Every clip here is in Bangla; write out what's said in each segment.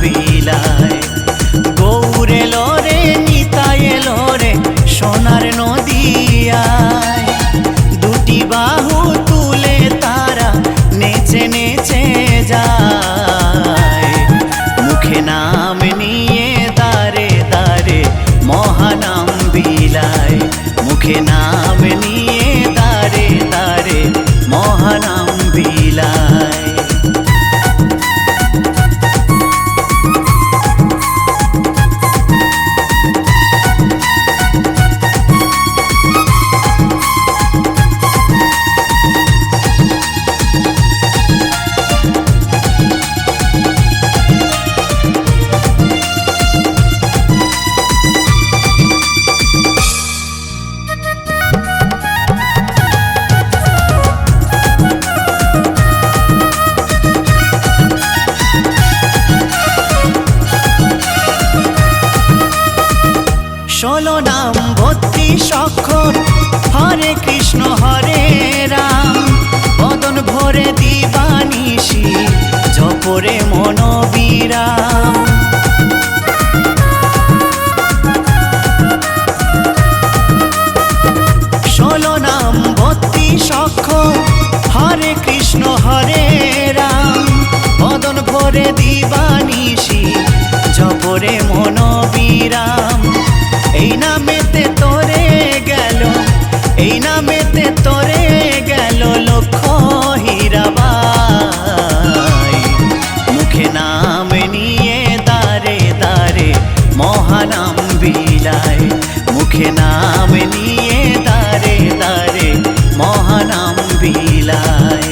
বিলায়। গৌর এলো রে নিতাই এলো রে সোনার নদিয়ায়, দুটি বাহু তুলে তারা নেচে নেচে যায়। মুখে নাম নিয়ে দারে দারে মহানাম বিলায়, মুখে নাম নিয়ে দারে দারে মহানাম বিলায়। ষোলো নাম 32 অক্ষর, হরে কৃষ্ণ হরে রাম, বদন ভরে দিবানিশি জপরে মনোবিরাম। ষোলো নাম 32 অক্ষর, হরে কৃষ্ণ হরে রাম, বদন ভরে দিবানিশি জপরে মনোবিরাম। এই নামেতে তোরে গেল, এই নামেতে তোরে গেল লক্ষ হীরাবাই। মুখে নাম নিয়ে দারে দারে মহানাম বিলায়, মুখে নাম নিয়ে দারে দারে মহানাম বিলায়।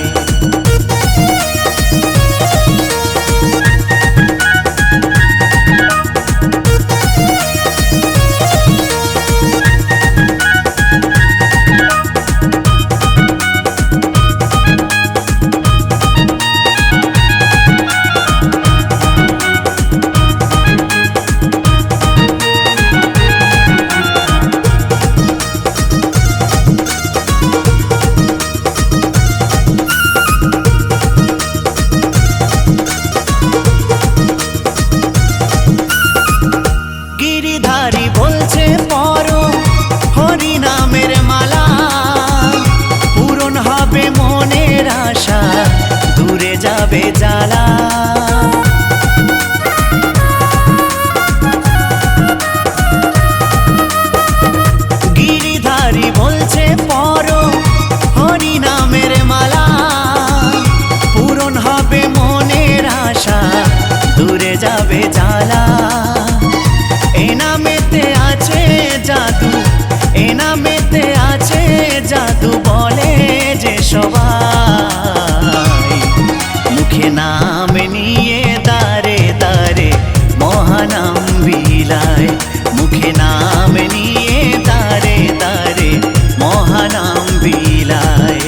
গিরিধারী বলছে পরো হরি নামের মালা, পূরণ হবে মনের আশা, দূরে যাবে জ্বালা। গিরিধারী বলছে পরো হরি নামের মালা, পূরণ হবে মনের আশা, দূরে যাবে জ্বালা। এ নামেতে আছে জাদু, এ নামেতে আছে জাদু বলে যে সবাই। মুখে নাম নিয়ে দারে দারে মহানাম বিলায়, মুখে নাম নিয়ে দারে দারে মহানাম বিলায়।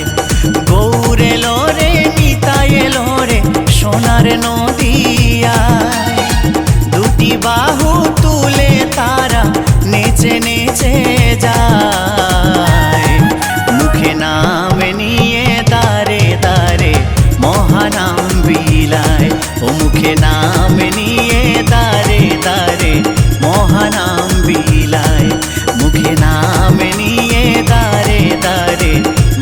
গৌর এলো রে নিতাই এলো রে সোনার নদিয়ায়, দুটি বাহু তুলে তারা নেচে নেচে যায়। মুখে নাম নিয়ে দারে দারে মহানাম বিলায়, ও মুখে নাম নিয়ে দারে দারে মহানাম বিলায়, মুখে নাম নিয়ে দারে দারে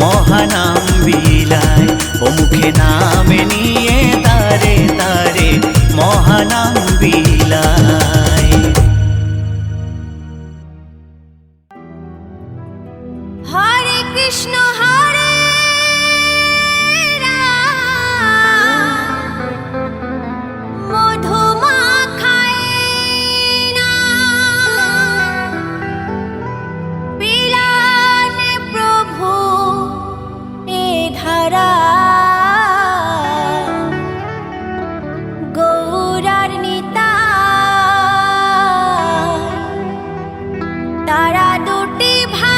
মহানাম বিলায়, ও মুখে নাম নিয়ে দারে দারে মহানাম বিলায়। হরে কৃষ্ণ হরে রাম, মধু মাখায় নাম, বিলান প্রভু এ ধারা। গৌরার নিতাই তারা দুটি ভাই,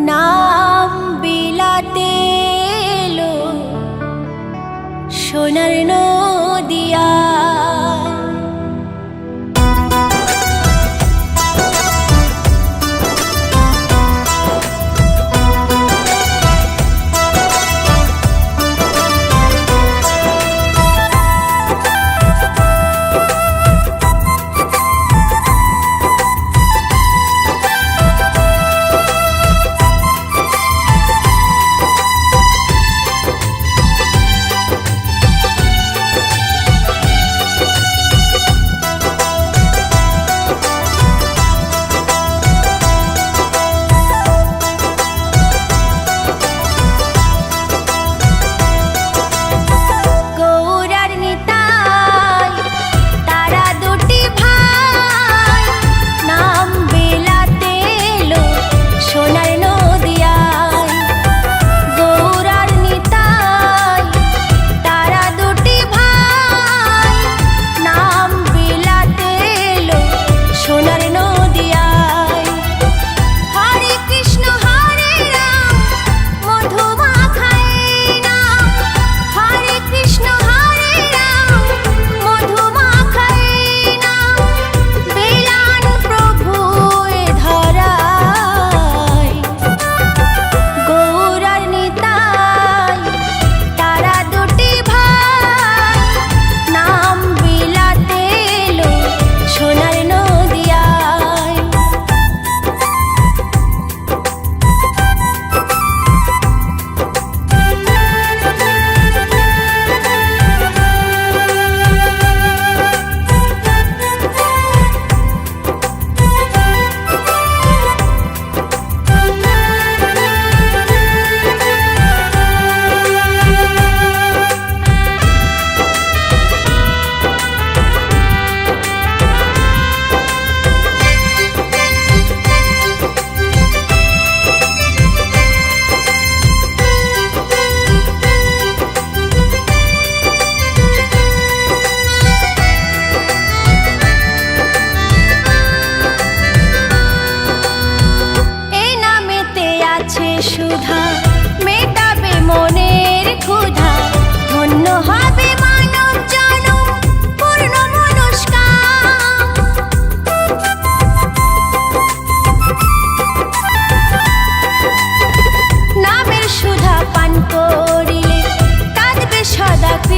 নাম বিলাতে এলো সোনার নদিয়া।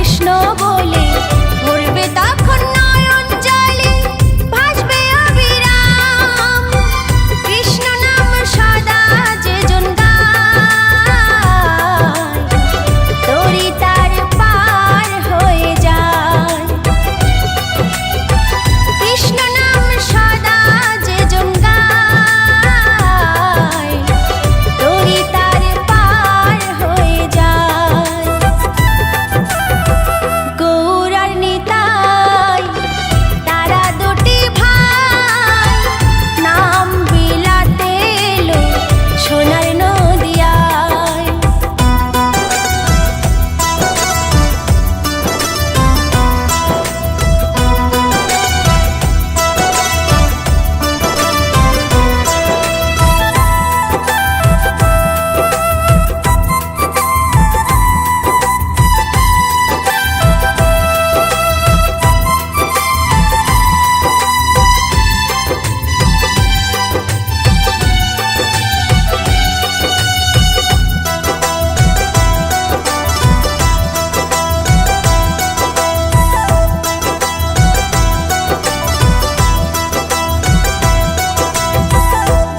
কৃষ্ণ বলে ভরবে তখন নয়ন জলে ভাসবে অবিরাম কৃষ্ণ নাম সদা যে জন গায় তরি তার পার হয়ে যায় কৃষ্ণ নাম সদা যে জন গায় তরি তার পার হয়ে যায় গৌর আর নিতাই তারা দুটি ভাই নাম বিলাতে এলো সোনার নদিয়ায়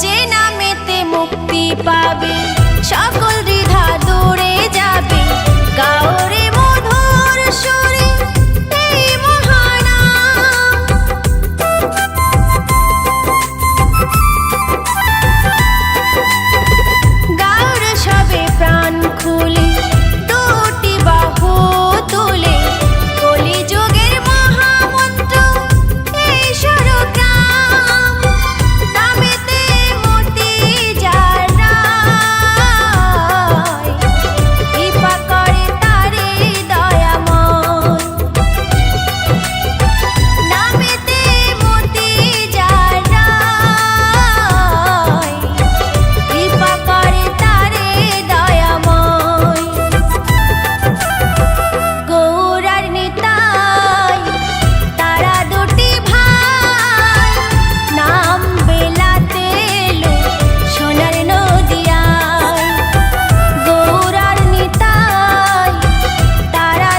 যে নামেতে মুক্তি পাবে সকল দ্বিধা দূরে যাবে গাওরে মধুর সুরে এই মহানাম গাওর সবে প্রাণ খুলে দুটি বাহু তুলে কলিযুগের মহামন্ত্র এই স্বরগ্রাম নামেতে মতি যার রায় কৃপা করে তারে দয়াময় নামেতে মতি যার রায় কৃপা করে তারে দয়াময় গৌর আর নিতাই তারা দুটি ভাই নাম বেলাতে এলো সোনার নদিয়ায় গৌর আর নিতাই তারা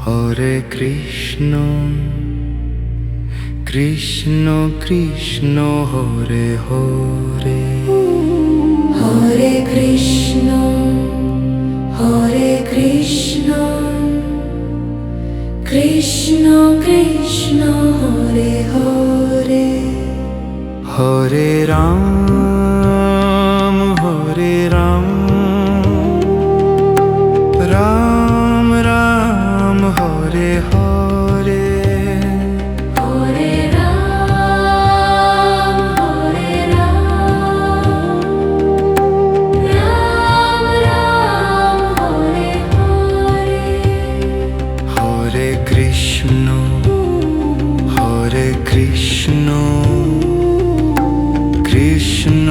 হরে কৃষ্ণ কৃষ্ণ কৃষ্ণ হরে হরে হরে কৃষ্ণ কৃষ্ণ কৃষ্ণ হরে হরে হরে রাম রাম রাম হরে হরে হরে রাম রাম রাম হরে হরে হরে কৃষ্ণ কৃষ্ণ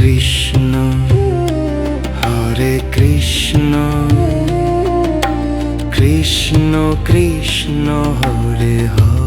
কৃষ্ণ কৃষ্ণ কৃষ্ণ হরে হরে